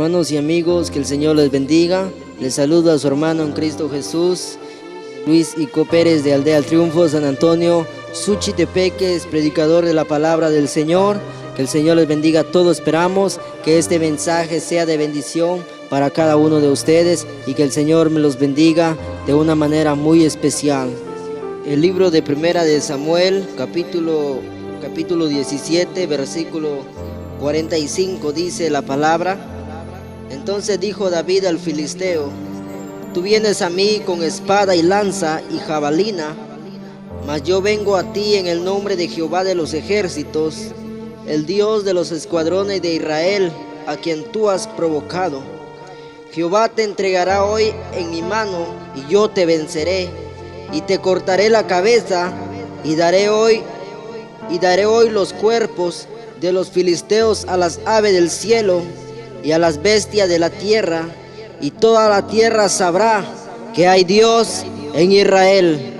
Hermanos y amigos, que el Señor les bendiga. Les saluda a su hermano en Cristo Jesús, Luis Ico Pérez, de Aldea El Triunfo, San Antonio, Suchitepeques, predicador de la palabra del Señor. Que el Señor les bendiga a todos. Esperamos que este mensaje sea de bendición para cada uno de ustedes y que el Señor me los bendiga de una manera muy especial. El libro de Primera de Samuel, capítulo 17, versículo 45, dice la palabra: entonces dijo David al filisteo: tú vienes a mí con espada y lanza y jabalina, mas yo vengo a ti en el nombre de Jehová de los ejércitos, el Dios de los escuadrones de Israel, a quien tú has provocado. Jehová te entregará hoy en mi mano, y yo te venceré, y te cortaré la cabeza, y daré hoy los cuerpos de los filisteos a las aves del cielo y a las bestias de la tierra, y toda la tierra sabrá que hay Dios en Israel.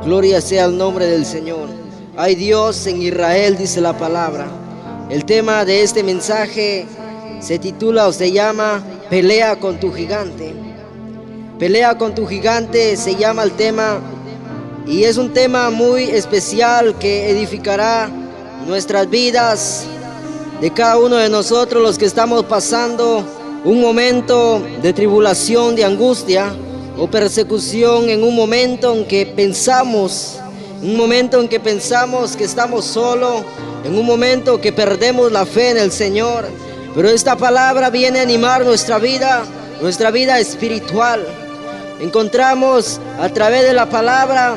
Gloria sea el nombre del Señor. Hay Dios en Israel, dice la palabra. El tema de este mensaje se titula o se llama Pelea con tu gigante. Pelea con tu gigante se llama el tema, y es un tema muy especial que edificará nuestras vidas, de cada uno de nosotros los que estamos pasando un momento de tribulación, de angustia o persecución, en un momento en que pensamos que estamos solos, en un momento que perdemos la fe en el Señor. Pero esta palabra viene a animar nuestra vida espiritual. Encontramos a través de la palabra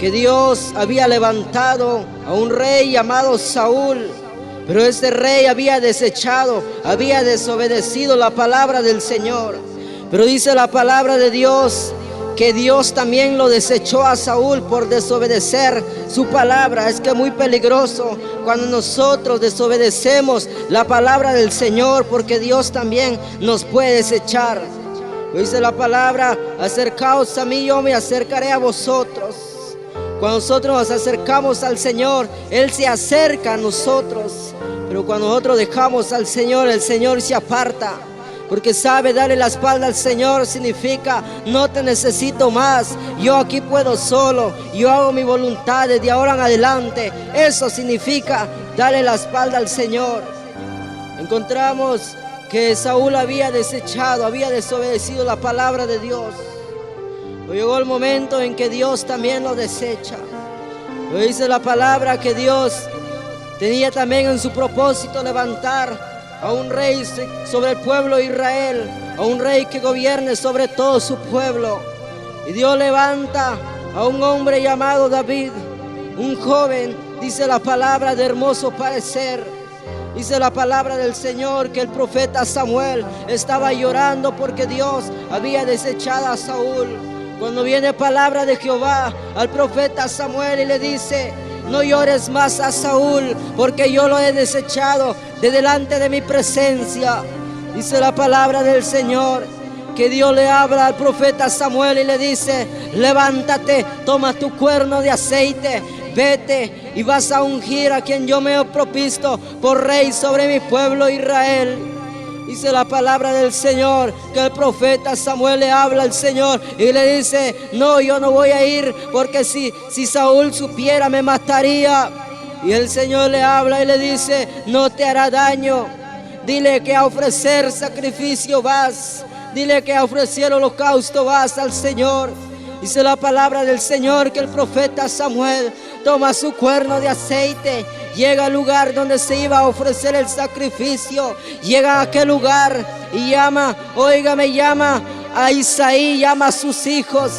que Dios había levantado a un rey llamado Saúl, pero este rey había desobedecido la palabra del Señor. Pero dice la palabra de Dios que Dios también lo desechó a Saúl por desobedecer su palabra. Es que es muy peligroso cuando nosotros desobedecemos la palabra del Señor, porque Dios también nos puede desechar. Dice la palabra: acercaos a mí, yo me acercaré a vosotros. Cuando nosotros nos acercamos al Señor, Él se acerca a nosotros. Pero cuando nosotros dejamos al Señor, el Señor se aparta. Porque sabe, darle la espalda al Señor significa: no te necesito más, yo aquí puedo solo, yo hago mi voluntad desde ahora en adelante. Eso significa darle la espalda al Señor. Encontramos que Saúl había desobedecido la palabra de Dios. Pero llegó el momento en que Dios también lo desecha. Pero dice la palabra que Dios tenía también en su propósito levantar a un rey sobre el pueblo de Israel, a un rey que gobierne sobre todo su pueblo. Y Dios levanta a un hombre llamado David, un joven, dice la palabra, de hermoso parecer. Dice la palabra del Señor que el profeta Samuel estaba llorando porque Dios había desechado a Saúl. Cuando viene palabra de Jehová al profeta Samuel y le dice: no llores más a Saúl, porque yo lo he desechado de delante de mi presencia. Dice la palabra del Señor que Dios le habla al profeta Samuel y le dice: levántate, toma tu cuerno de aceite, vete y vas a ungir a quien yo me he propuesto por rey sobre mi pueblo Israel. Dice la palabra del Señor que el profeta Samuel le habla al Señor y le dice: no, yo no voy a ir, porque si Saúl supiera me mataría. Y el Señor le habla y le dice: no te hará daño. Dile que a ofrecer sacrificio vas, dile que a ofrecer holocausto vas al Señor. Dice la palabra del Señor que el profeta Samuel toma su cuerno de aceite, llega al lugar donde se iba a ofrecer el sacrificio, llega a aquel lugar y llama a Isaí, llama a sus hijos,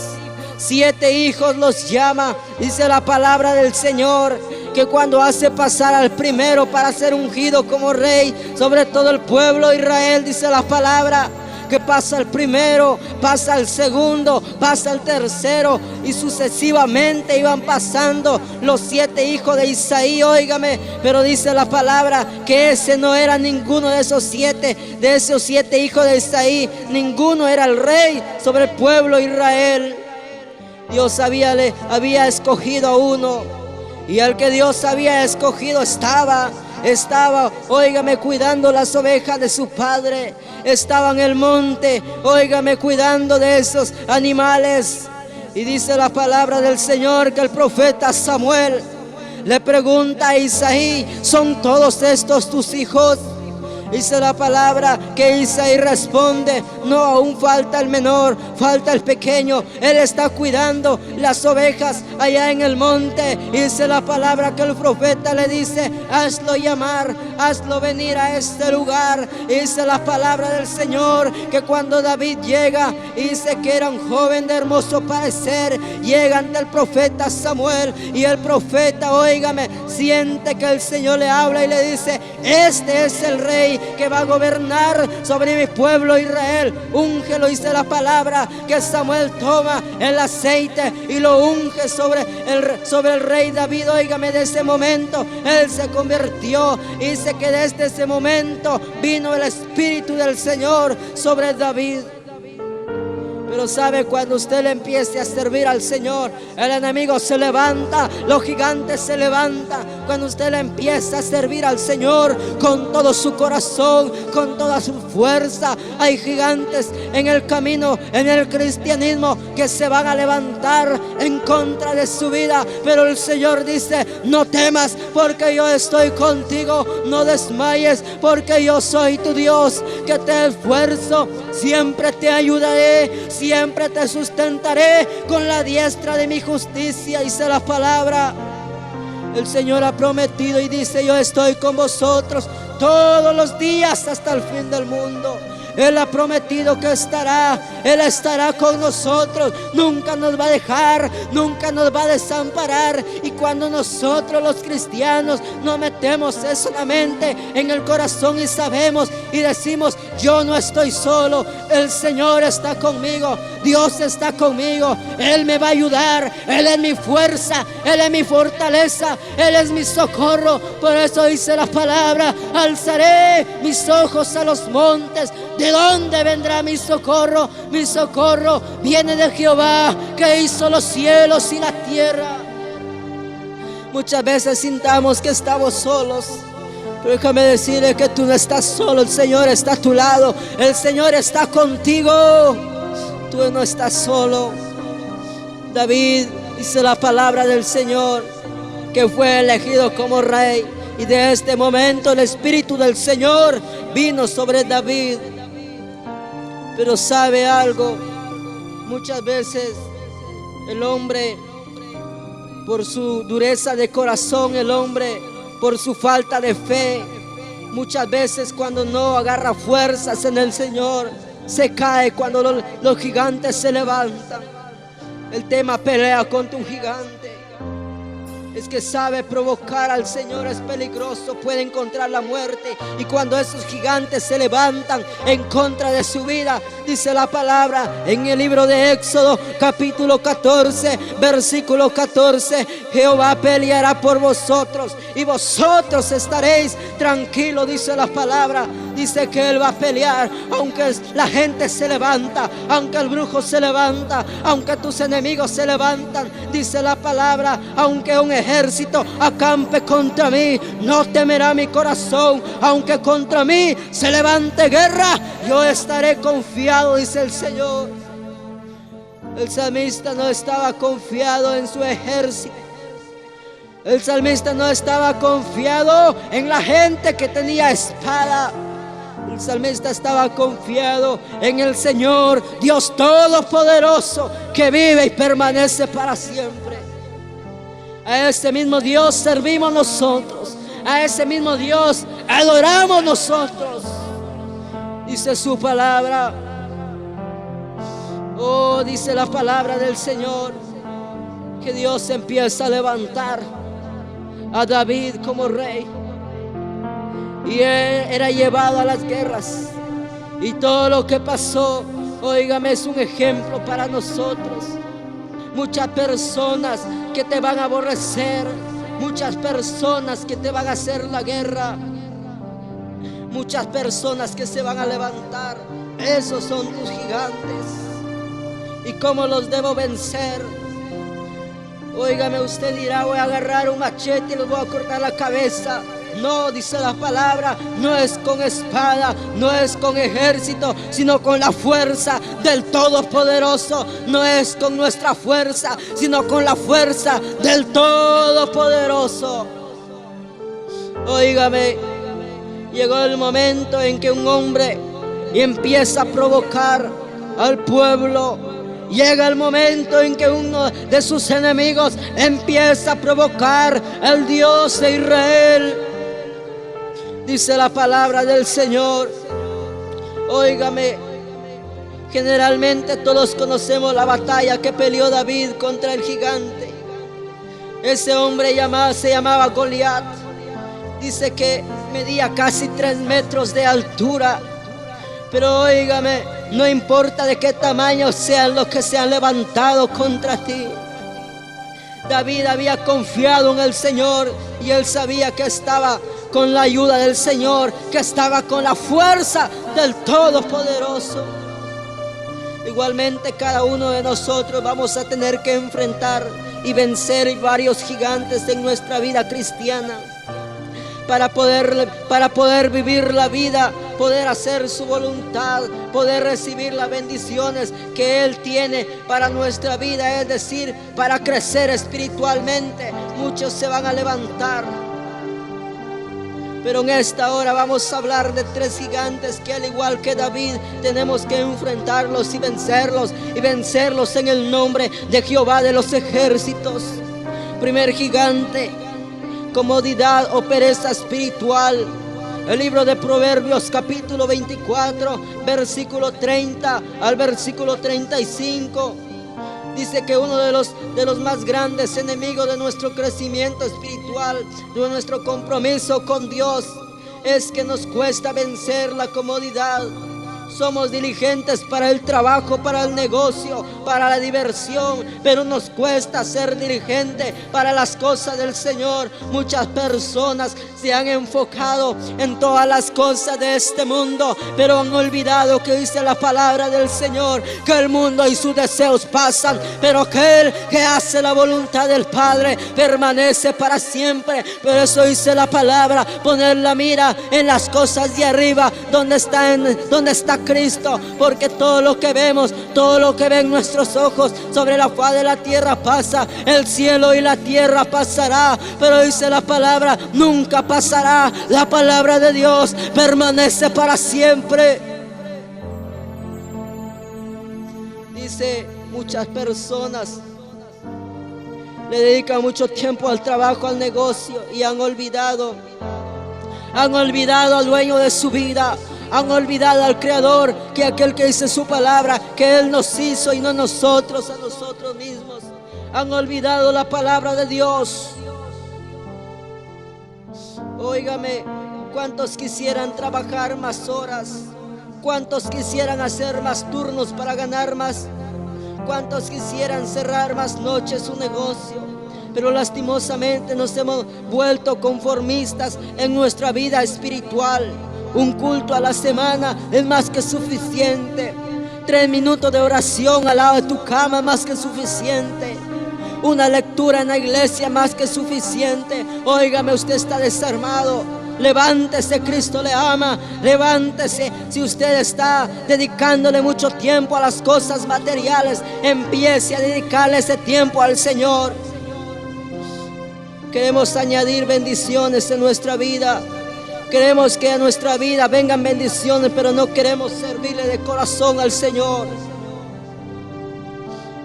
7 hijos los llama. Dice la palabra del Señor que cuando hace pasar al primero para ser ungido como rey sobre todo el pueblo de Israel, dice la palabra que pasa el primero, pasa el segundo, pasa el tercero, y sucesivamente iban pasando los 7 hijos de Isaí. Óigame, pero dice la palabra que ese no era ninguno de esos 7 hijos de Isaí, ninguno era el rey sobre el pueblo de Israel. Dios había escogido a uno, y al que Dios había escogido estaba. estaba, óigame, cuidando las ovejas de su padre. Estaba en el monte, óigame, cuidando de esos animales. Y dice la palabra del Señor que el profeta Samuel le pregunta a Isaí: ¿son todos estos tus hijos? Dice la palabra que Isaí responde: no, aún falta el menor, falta el pequeño. Él está cuidando las ovejas allá en el monte. Dice la palabra que el profeta le dice: hazlo llamar, hazlo venir a este lugar. Dice la palabra del Señor que cuando David llega, dice que era un joven de hermoso parecer, llega ante el profeta Samuel, y el profeta, óigame, siente que el Señor le habla y le dice: este es el rey que va a gobernar sobre mi pueblo Israel. Úngelo. Dice la palabra que Samuel toma el aceite y lo unge sobre el rey David. Óigame, de ese momento él se convirtió. Dice que desde ese momento vino el Espíritu del Señor sobre David. Pero sabe, cuando usted le empiece a servir al Señor, el enemigo se levanta, los gigantes se levantan. Cuando usted le empieza a servir al Señor con todo su corazón, con toda su fuerza, hay gigantes en el camino, en el cristianismo, que se van a levantar en contra de su vida. Pero el Señor dice: no temas, porque yo estoy contigo. No desmayes, porque yo soy tu Dios, que te esfuerzo, siempre te ayudaré, siempre te sustentaré con la diestra de mi justicia. Dice la palabra. El Señor ha prometido y dice: yo estoy con vosotros todos los días hasta el fin del mundo. Él ha prometido que Él estará con nosotros. Nunca nos va a dejar, nunca nos va a desamparar. Y cuando nosotros los cristianos nos metemos solamente en el corazón y sabemos y decimos: yo no estoy solo, el Señor está conmigo, Dios está conmigo, Él me va a ayudar, Él es mi fuerza, Él es mi fortaleza, Él es mi socorro. Por eso dice la palabra: alzaré mis ojos a los montes. ¿De dónde vendrá mi socorro? Mi socorro viene de Jehová, que hizo los cielos y la tierra. Muchas veces sintamos que estamos solos, pero déjame decirle que tú no estás solo. El Señor está a tu lado, el Señor está contigo. Tú no estás solo. David, dice la palabra del Señor, que fue elegido como rey, y de este momento el Espíritu del Señor vino sobre David. Pero sabe algo, muchas veces el hombre, por su dureza de corazón, el hombre, por su falta de fe, muchas veces cuando no agarra fuerzas en el Señor, se cae cuando los gigantes se levantan. El tema pelea contra un gigante. Es que sabe provocar al Señor, es peligroso, puede encontrar la muerte. Y cuando esos gigantes se levantan en contra de su vida, dice la palabra en el libro de Éxodo, capítulo 14, versículo 14: Jehová peleará por vosotros y vosotros estaréis tranquilos. Dice la palabra, dice que Él va a pelear. Aunque la gente se levanta, aunque el brujo se levanta, aunque tus enemigos se levantan, dice la palabra, aunque un ejército acampe contra mí, no temerá mi corazón. Aunque contra mí se levante guerra, yo estaré confiado, dice el Señor. El salmista no estaba confiado en su ejército. El salmista no estaba confiado en la gente que tenía espada. El salmista estaba confiado en el Señor, Dios Todopoderoso, que vive y permanece para siempre. A ese mismo Dios servimos nosotros, a ese mismo Dios adoramos nosotros. Dice su palabra, oh, dice la palabra del Señor, que Dios empieza a levantar a David como rey. Y él era llevado a las guerras. Y todo lo que pasó, óigame, es un ejemplo para nosotros. Muchas personas que te van a aborrecer, muchas personas que te van a hacer la guerra, muchas personas que se van a levantar. Esos son tus gigantes. ¿Y cómo los debo vencer? Óigame, usted dirá: voy a agarrar un machete y les voy a cortar la cabeza. No, dice la palabra, no es con espada, no es con ejército, sino con la fuerza del Todopoderoso. No es con nuestra fuerza, sino con la fuerza del Todopoderoso. Óigame, llegó el momento en que un hombre empieza a provocar al pueblo. Llega el momento en que uno de sus enemigos empieza a provocar al Dios de Israel. Dice la palabra del Señor. Óigame, generalmente todos conocemos la batalla que peleó David contra el gigante. Ese hombre se llamaba Goliat. Dice que medía casi 3 metros de altura. Pero óigame, no importa de qué tamaño sean los que se han levantado contra ti. David había confiado en el Señor y él sabía que estaba con la ayuda del Señor, que estaba con la fuerza del Todopoderoso. Igualmente cada uno de nosotros vamos a tener que enfrentar y vencer varios gigantes en nuestra vida cristiana. Para poder vivir la vida, poder hacer su voluntad, poder recibir las bendiciones que Él tiene para nuestra vida, es decir, para crecer espiritualmente. Muchos se van a levantar, pero en esta hora vamos a hablar de 3 gigantes que, al igual que David, tenemos que enfrentarlos y vencerlos en el nombre de Jehová de los ejércitos. Primer gigante: comodidad o pereza espiritual. El libro de Proverbios capítulo 24, versículo 30 al versículo 35. Dice que uno de los más grandes enemigos de nuestro crecimiento espiritual, de nuestro compromiso con Dios, es que nos cuesta vencer la comodidad. Somos diligentes para el trabajo, para el negocio, para la diversión, pero nos cuesta ser diligente para las cosas del Señor. Muchas personas se han enfocado en todas las cosas de este mundo, pero han olvidado que dice la palabra del Señor, que el mundo y sus deseos pasan, pero aquel que hace la voluntad del Padre permanece para siempre. Por eso dice la palabra: poner la mira en las cosas de arriba, donde está Cristo, porque todo lo que vemos, todo lo que ven nuestros ojos sobre la faz de la tierra pasa. El cielo y la tierra pasará, pero dice la palabra, nunca pasará. La palabra de Dios permanece para siempre. Dice, muchas personas le dedican mucho tiempo al trabajo, al negocio, y han olvidado al dueño de su vida. Han olvidado al Creador, que aquel que dice su palabra, que Él nos hizo y no nosotros a nosotros mismos. Han olvidado la palabra de Dios. Óigame, ¿cuántos quisieran trabajar más horas? ¿Cuántos quisieran hacer más turnos para ganar más? ¿Cuántos quisieran cerrar más noches su negocio? Pero lastimosamente nos hemos vuelto conformistas en nuestra vida espiritual. Un culto a la semana es más que suficiente. 3 minutos de oración al lado de tu cama, más que suficiente. Una lectura en la iglesia, más que suficiente. Óigame, usted está desarmado. Levántese, Cristo le ama. Levántese. Si usted está dedicándole mucho tiempo a las cosas materiales, empiece a dedicarle ese tiempo al Señor. Queremos añadir bendiciones en nuestra vida. Queremos que a nuestra vida vengan bendiciones, pero no queremos servirle de corazón al Señor.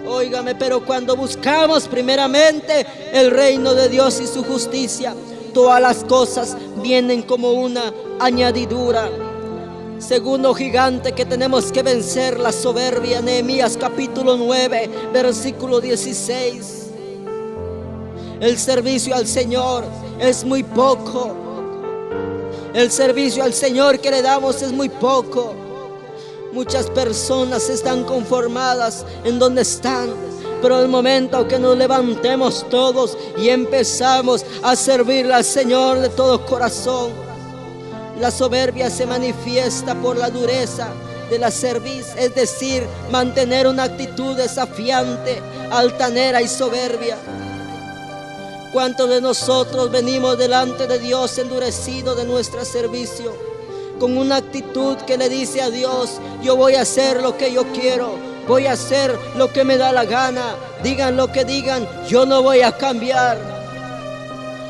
Óigame, pero cuando buscamos primeramente el reino de Dios y su justicia, todas las cosas vienen como una añadidura. Segundo gigante que tenemos que vencer, la soberbia. Nehemías capítulo 9, versículo 16. El servicio al Señor es muy poco. El servicio al Señor que le damos es muy poco. Muchas personas están conformadas en donde están, pero el momento que nos levantemos todos y empezamos a servirle al Señor de todo corazón, la soberbia se manifiesta por la dureza de la cerviz, es decir, mantener una actitud desafiante, altanera y soberbia. ¿Cuántos de nosotros venimos delante de Dios endurecido de nuestro servicio? Con una actitud que le dice a Dios: yo voy a hacer lo que yo quiero, voy a hacer lo que me da la gana, digan lo que digan, yo no voy a cambiar.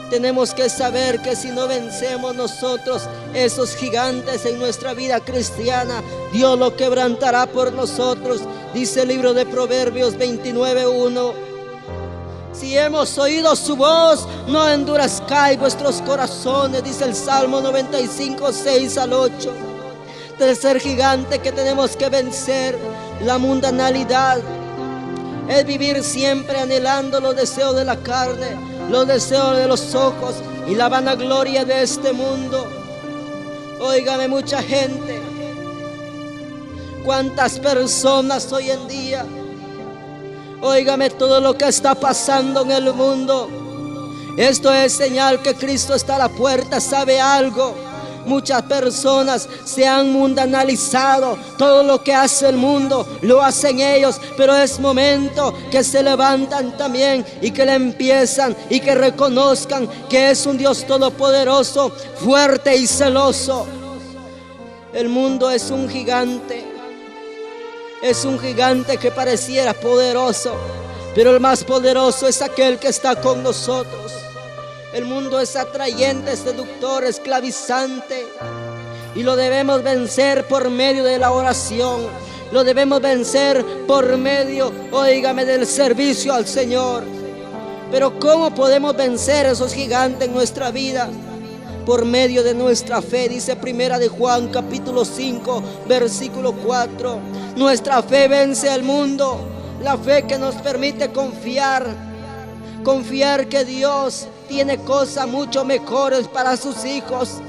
Tenemos que saber que si no vencemos nosotros esos gigantes en nuestra vida cristiana, Dios lo quebrantará por nosotros. Dice el libro de Proverbios 29:1. Si hemos oído su voz, no endurezcáis vuestros corazones, dice el Salmo 95:6-8. Tercer gigante que tenemos que vencer: la mundanalidad. Es vivir siempre anhelando los deseos de la carne, los deseos de los ojos y la vanagloria de este mundo. Óigame, mucha gente, cuántas personas hoy en día, óigame, todo lo que está pasando en el mundo, esto es señal que Cristo está a la puerta. ¿Sabe algo? Muchas personas se han mundanalizado. Todo lo que hace el mundo lo hacen ellos, pero es momento que se levantan también y que le empiezan y que reconozcan que es un Dios todopoderoso, fuerte y celoso. El mundo es un gigante. Es un gigante que pareciera poderoso, pero el más poderoso es aquel que está con nosotros. El mundo es atrayente, seductor, esclavizante, y lo debemos vencer por medio de la oración. Lo debemos vencer por medio, óigame, del servicio al Señor. Pero ¿cómo podemos vencer esos gigantes en nuestra vida? Por medio de nuestra fe. Dice Primera de Juan capítulo 5 versículo 4. Nuestra fe vence al mundo. La fe que nos permite confiar que Dios tiene cosas mucho mejores para sus hijos.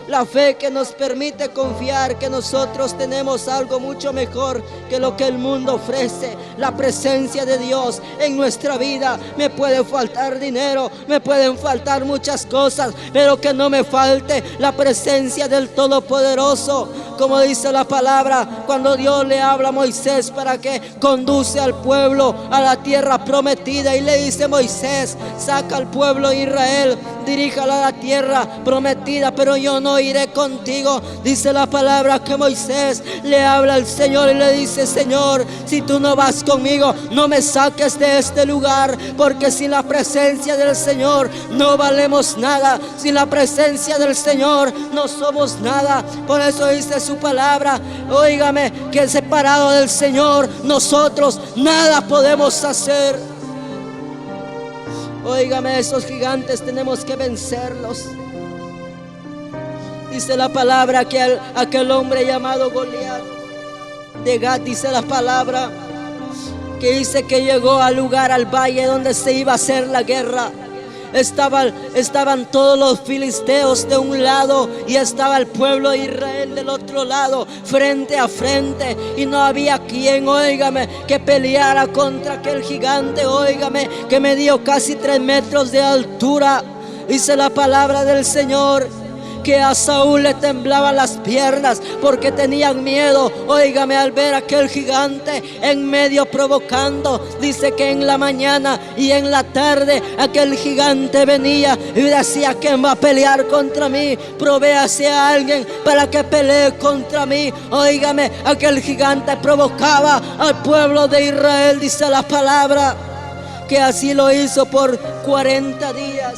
La fe que nos permite confiar que nosotros tenemos algo mucho mejor que lo que el mundo ofrece. La presencia de Dios en nuestra vida. Me puede faltar dinero, me pueden faltar muchas cosas, pero que no me falte la presencia del Todopoderoso. Como dice la palabra, cuando Dios le habla a Moisés para que conduce al pueblo a la tierra prometida, y le dice: Moisés, saca al pueblo de Israel, diríjalo a la tierra prometida, pero yo no iré contigo. Dice la palabra que Moisés le habla al Señor y le dice: Señor, si tú no vas conmigo, no me saques de este lugar, porque sin la presencia del Señor no valemos nada. Sin la presencia del Señor no somos nada. Por eso dice su palabra, óigame, que separado del Señor nosotros nada podemos hacer. Óigame, esos gigantes tenemos que vencerlos. Dice la palabra que aquel hombre llamado Goliat de Gat, dice la palabra que dice que llegó al lugar, al valle donde se iba a hacer la guerra. Estaban todos los filisteos de un lado y estaba el pueblo de Israel del otro lado, frente a frente, y no había quien, óigame, que peleara contra aquel gigante, óigame, que medía casi 3 metros de altura. Dice la palabra del Señor que a Saúl le temblaban las piernas porque tenían miedo, óigame, al ver a aquel gigante en medio provocando. Dice que en la mañana y en la tarde aquel gigante venía y decía: ¿quién va a pelear contra mí? Provéase a alguien para que pelee contra mí. Óigame, aquel gigante provocaba al pueblo de Israel. Dice la palabra que así lo hizo por 40 días.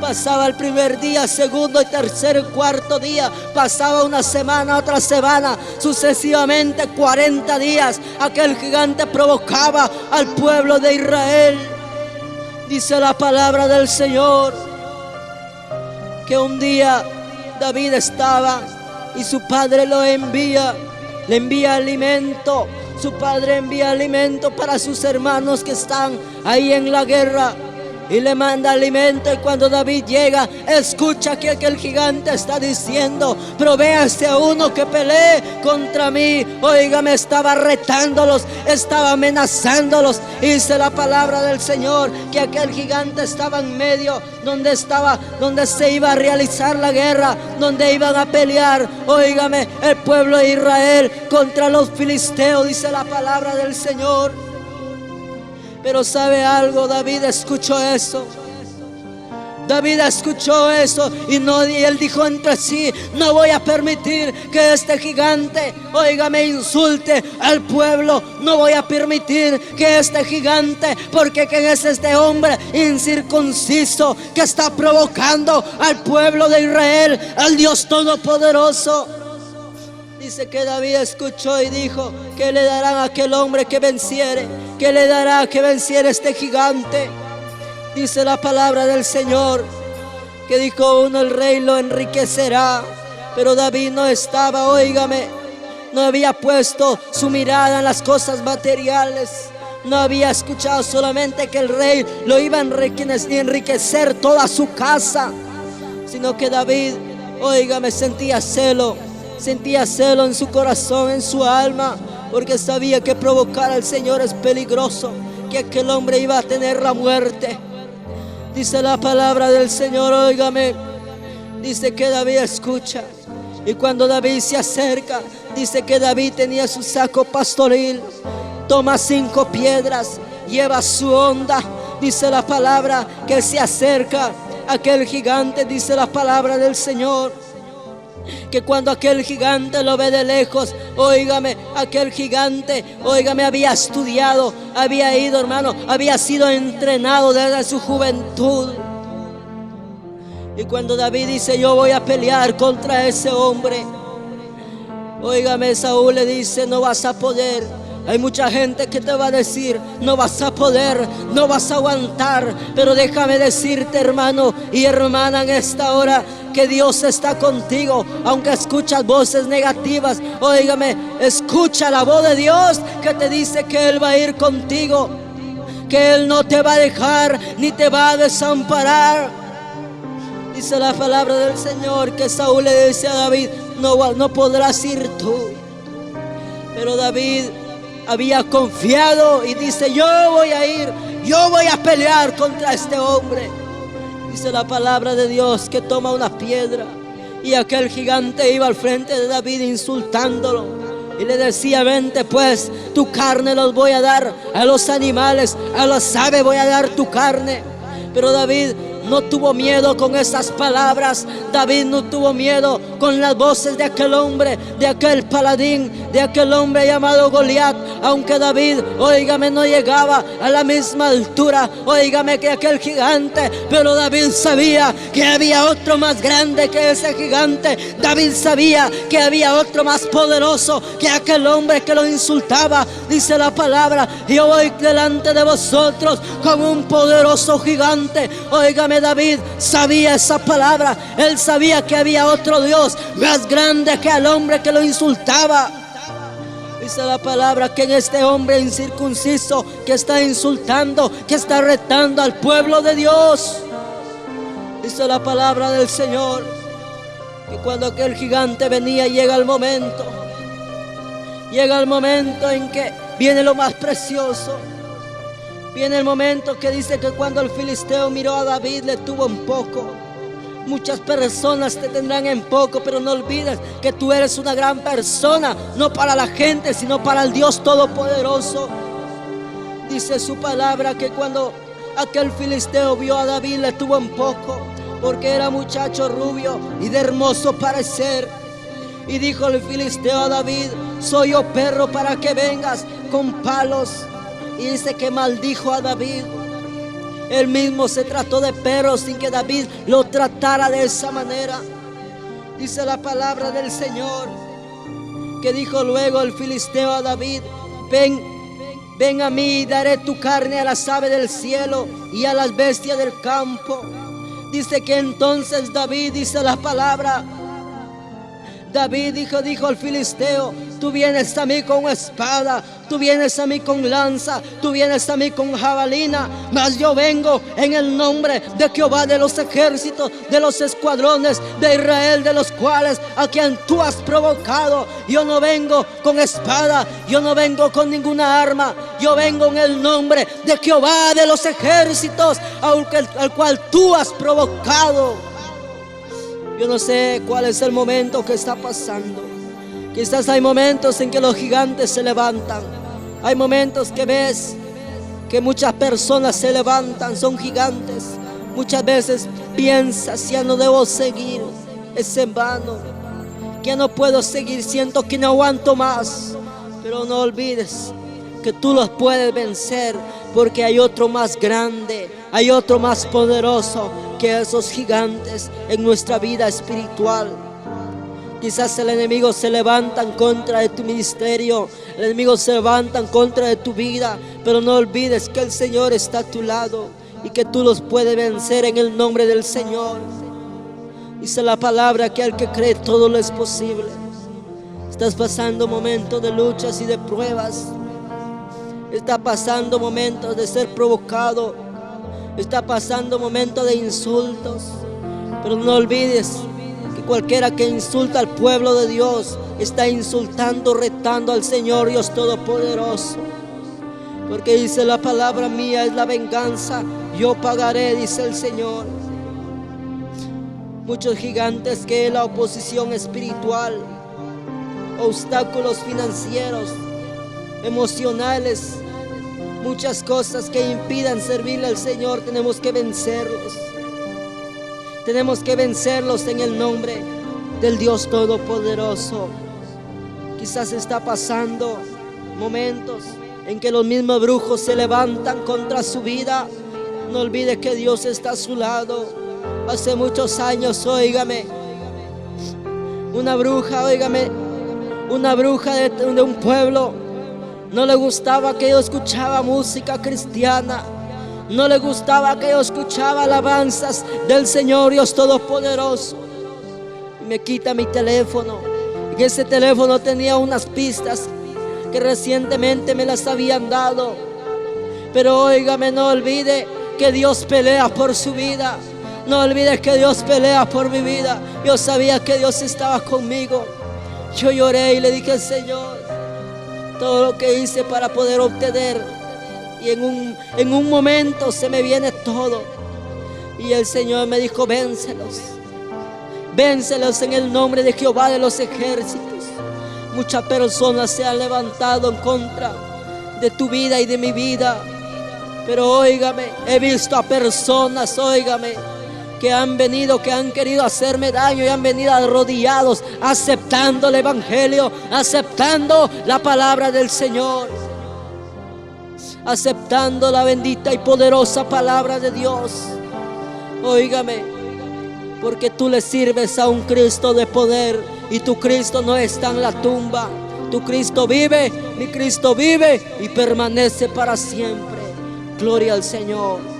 Pasaba el primer día, segundo y tercero y cuarto día. Pasaba una semana, otra semana, sucesivamente 40 días. Aquel gigante provocaba al pueblo de Israel. Dice la palabra del Señor que un día David estaba y su padre le envía alimento. Su padre envía alimento para sus hermanos que están ahí en la guerra, y le manda alimento. Y cuando David llega, escucha que aquel gigante está diciendo: provéase a uno que pelee contra mí. Óigame, estaba retándolos, estaba amenazándolos. Dice la palabra del Señor que aquel gigante estaba en medio donde se iba a realizar la guerra, donde iban a pelear, óigame, el pueblo de Israel contra los filisteos. Dice la palabra del Señor. Pero ¿sabe algo? David escuchó eso David escuchó eso y él dijo entre sí: no voy a permitir que este gigante, me insulte al pueblo. No voy a permitir que este gigante, porque ¿quién es este hombre incircunciso que está provocando al pueblo de Israel, al Dios Todopoderoso? Dice que David escuchó y dijo: ¿qué le darán a aquel hombre que venciere? ¿Qué le dará que venciere este gigante? Dice la palabra del Señor que dijo uno: el rey lo enriquecerá. Pero David no estaba, no había puesto su mirada en las cosas materiales. No había escuchado solamente que el rey lo iba a enriquecer toda su casa, sino que David, sentía celo en su corazón, en su alma, porque sabía que provocar al Señor es peligroso, que aquel hombre iba a tener la muerte. Dice la palabra del Señor, dice que David escucha. Y cuando David se acerca, dice que David tenía su saco pastoril. Toma 5 piedras, lleva su honda. Dice la palabra que se acerca aquel gigante. Dice la palabra del Señor que cuando aquel gigante lo ve de lejos, aquel gigante, había estudiado, había ido, había sido entrenado desde su juventud. Y cuando David dice: yo voy a pelear contra ese hombre, Saúl le dice: no vas a poder. Hay mucha gente que te va a decir: no vas a poder, no vas a aguantar. Pero déjame decirte, hermano y hermana, en esta hora, que Dios está contigo. Aunque escuchas voces negativas, escucha la voz de Dios que te dice que Él va a ir contigo, que Él no te va a dejar ni te va a desamparar. Dice la palabra del Señor que Saúl le dice a David: no podrás ir tú. Pero David había confiado y dice: yo voy a ir, yo voy a pelear contra este hombre. Dice la palabra de Dios que toma una piedra y aquel gigante iba al frente de David insultándolo y le decía: vente pues, tu carne los voy a dar a los animales, a las aves voy a dar tu carne. Pero David no tuvo miedo con esas palabras. David no tuvo miedo con las voces de aquel hombre, de aquel paladín, de aquel hombre llamado Goliat. Aunque David, no llegaba a la misma altura, que aquel gigante, pero David sabía que había otro más grande que ese gigante. David sabía que había otro más poderoso que aquel hombre que lo insultaba. Dice la palabra: yo voy delante de vosotros como un poderoso gigante. David sabía esa palabra. Él sabía que había otro Dios más grande que el hombre que lo insultaba. Dice la palabra que en este hombre incircunciso que está insultando, que está retando al pueblo de Dios, dice la palabra del Señor que cuando aquel gigante venía, llega el momento en que viene lo más precioso. Viene el momento que dice que cuando el filisteo miró a David, le tuvo en poco. Muchas personas te tendrán en poco, pero no olvides que tú eres una gran persona, no para la gente, sino para el Dios Todopoderoso. Dice su palabra que cuando aquel filisteo vio a David, le tuvo en poco, porque era muchacho rubio y de hermoso parecer. Y dijo el filisteo a David: soy yo perro para que vengas con palos. Y dice que maldijo a David. Él mismo se trató de perro sin que David lo tratara de esa manera. Dice la palabra del Señor que dijo luego el filisteo a David: ven a mí y daré tu carne a las aves del cielo y a las bestias del campo. Dice que entonces David, dice la palabra, David dijo al filisteo: tú vienes a mí con espada, tú vienes a mí con lanza, tú vienes a mí con jabalina, mas yo vengo en el nombre de Jehová de los ejércitos, de los escuadrones de Israel, de los cuales a quien tú has provocado. Yo no vengo con espada, yo no vengo con ninguna arma, yo vengo en el nombre de Jehová de los ejércitos, al cual tú has provocado. Yo no sé cuál es el momento que está pasando. Quizás hay momentos en que los gigantes se levantan. Hay momentos que ves que muchas personas se levantan, son gigantes. Muchas veces piensas, ya no debo seguir, es en vano. Ya no puedo seguir, siento que no aguanto más. Pero no olvides que tú los puedes vencer, porque hay otro más grande, hay otro más poderoso que esos gigantes en nuestra vida espiritual. Quizás el enemigo se levanta en contra de tu ministerio, el enemigo se levanta en contra de tu vida, pero no olvides que el Señor está a tu lado y que tú los puedes vencer en el nombre del Señor. Dice la palabra que al que cree todo lo es posible. Estás pasando momentos de luchas y de pruebas. Está pasando momentos de ser provocado. Está pasando momentos de insultos. Pero no olvides que cualquiera que insulta al pueblo de Dios está insultando, retando al Señor Dios Todopoderoso. Porque dice la palabra, mía es la venganza, yo pagaré, dice el Señor. Muchos gigantes que es la oposición espiritual, obstáculos financieros, emocionales, muchas cosas que impidan servirle al Señor, tenemos que vencerlos. Tenemos que vencerlos en el nombre del Dios Todopoderoso. Quizás está pasando momentos en que los mismos brujos se levantan contra su vida. No olvide que Dios está a su lado. Hace muchos años, óigame, una bruja de un pueblo, no le gustaba que yo escuchaba música cristiana, no le gustaba que yo escuchaba alabanzas del Señor Dios Todopoderoso. Y me quita mi teléfono. En ese teléfono tenía unas pistas que recientemente me las habían dado. Pero óigame, no olvide que Dios pelea por su vida. No olvides que Dios pelea por mi vida. Yo sabía que Dios estaba conmigo. Yo lloré y le dije al Señor todo lo que hice para poder obtener. Y en un momento se me viene todo. Y el Señor me dijo, véncelos. Véncelos en el nombre de Jehová de los ejércitos. Muchas personas se han levantado en contra de tu vida y de mi vida. Pero óigame, he visto a personas, óigame, que han venido, que han querido hacerme daño y han venido arrodillados, aceptando el evangelio, aceptando la palabra del Señor, aceptando la bendita y poderosa palabra de Dios. Óigame, porque tú le sirves a un Cristo de poder y tu Cristo no está en la tumba. Tu Cristo vive, mi Cristo vive y permanece para siempre. Gloria al Señor.